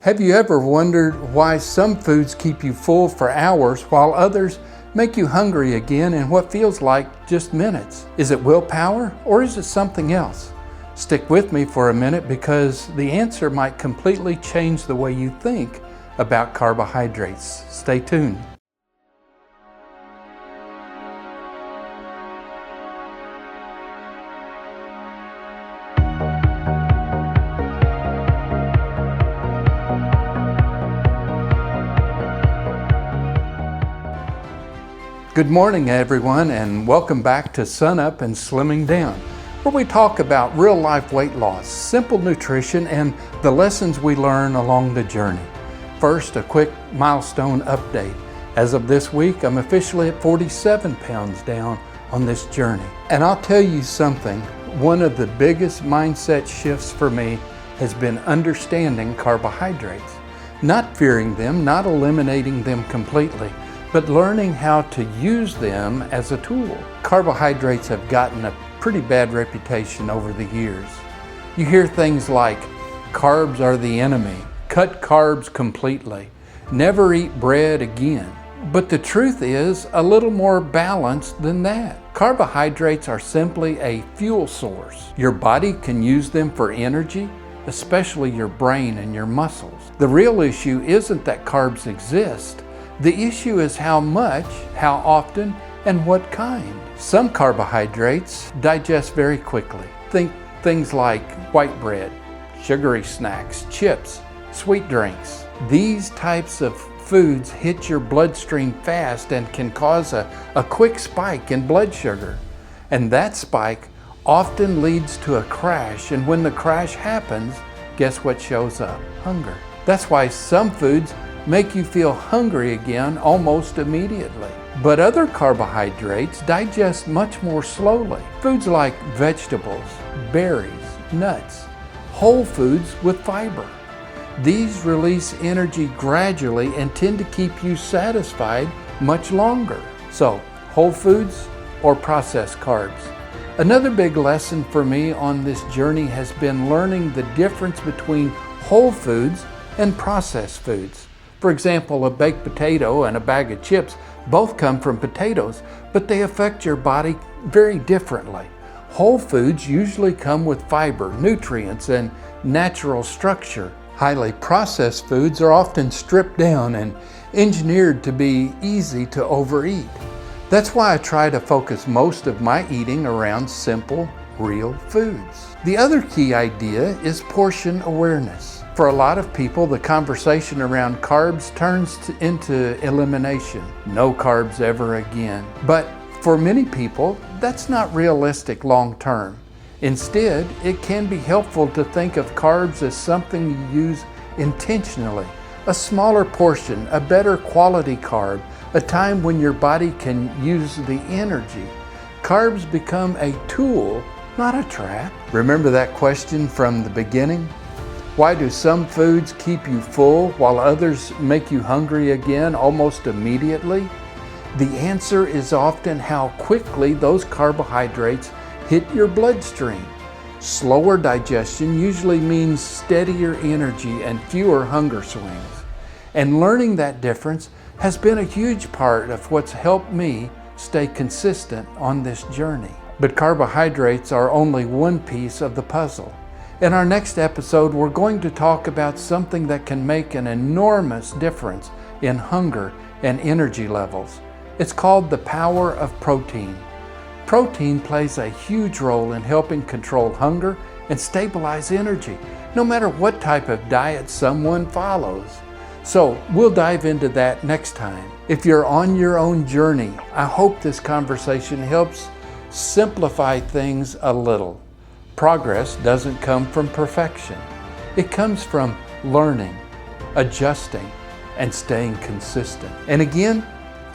Have you ever wondered why some foods keep you full for hours while others make you hungry again in what feels like just minutes? Is it willpower or is it something else? Stick with me for a minute because the answer might completely change the way you think about carbohydrates. Stay tuned. Good morning, everyone, and welcome back to Sun Up and Slimming Down, where we talk about real-life weight loss, simple nutrition, and the lessons we learn along the journey. First, a quick milestone update. As of this week, I'm officially at 47 pounds down on this journey. And I'll tell you something, one of the biggest mindset shifts for me has been understanding carbohydrates. Not fearing them, not eliminating them completely, but learning how to use them as a tool. Carbohydrates have gotten a pretty bad reputation over the years. You hear things like, carbs are the enemy, cut carbs completely, never eat bread again. But the truth is a little more balanced than that. Carbohydrates are simply a fuel source. Your body can use them for energy, especially your brain and your muscles. The real issue isn't that carbs exist. The issue is how much, how often, and what kind. Some carbohydrates digest very quickly. Think things like white bread, sugary snacks, chips, sweet drinks. These types of foods hit your bloodstream fast and can cause a quick spike in blood sugar. And that spike often leads to a crash, and when the crash happens, guess what shows up? Hunger. That's why some foods make you feel hungry again almost immediately. But other carbohydrates digest much more slowly. Foods like vegetables, berries, nuts, whole foods with fiber. These release energy gradually and tend to keep you satisfied much longer. So, whole foods or processed carbs? Another big lesson for me on this journey has been learning the difference between whole foods and processed foods. For example, a baked potato and a bag of chips both come from potatoes, but they affect your body very differently. Whole foods usually come with fiber, nutrients, and natural structure. Highly processed foods are often stripped down and engineered to be easy to overeat. That's why I try to focus most of my eating around simple, real foods. The other key idea is portion awareness. For a lot of people, the conversation around carbs turns into elimination. No carbs ever again. But for many people, that's not realistic long term. Instead, it can be helpful to think of carbs as something you use intentionally. A smaller portion, a better quality carb, a time when your body can use the energy. Carbs become a tool, not a trap. Remember that question from the beginning? Why do some foods keep you full while others make you hungry again almost immediately? The answer is often how quickly those carbohydrates hit your bloodstream. Slower digestion usually means steadier energy and fewer hunger swings. And learning that difference has been a huge part of what's helped me stay consistent on this journey. But carbohydrates are only one piece of the puzzle. In our next episode, we're going to talk about something that can make an enormous difference in hunger and energy levels. It's called the power of protein. Protein plays a huge role in helping control hunger and stabilize energy, no matter what type of diet someone follows. So we'll dive into that next time. If you're on your own journey, I hope this conversation helps simplify things a little. Progress doesn't come from perfection. It comes from learning, adjusting, and staying consistent. And again,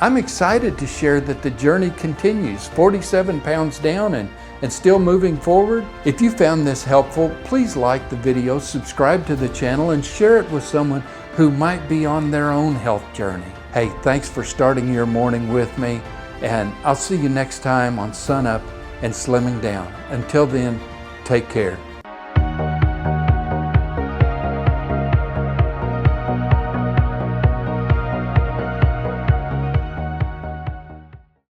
I'm excited to share that the journey continues, 47 pounds down and still moving forward. If you found this helpful, please like the video, subscribe to the channel, and share it with someone who might be on their own health journey. Hey, thanks for starting your morning with me, and I'll see you next time on Sun Up and Slimming Down. Until then, take care.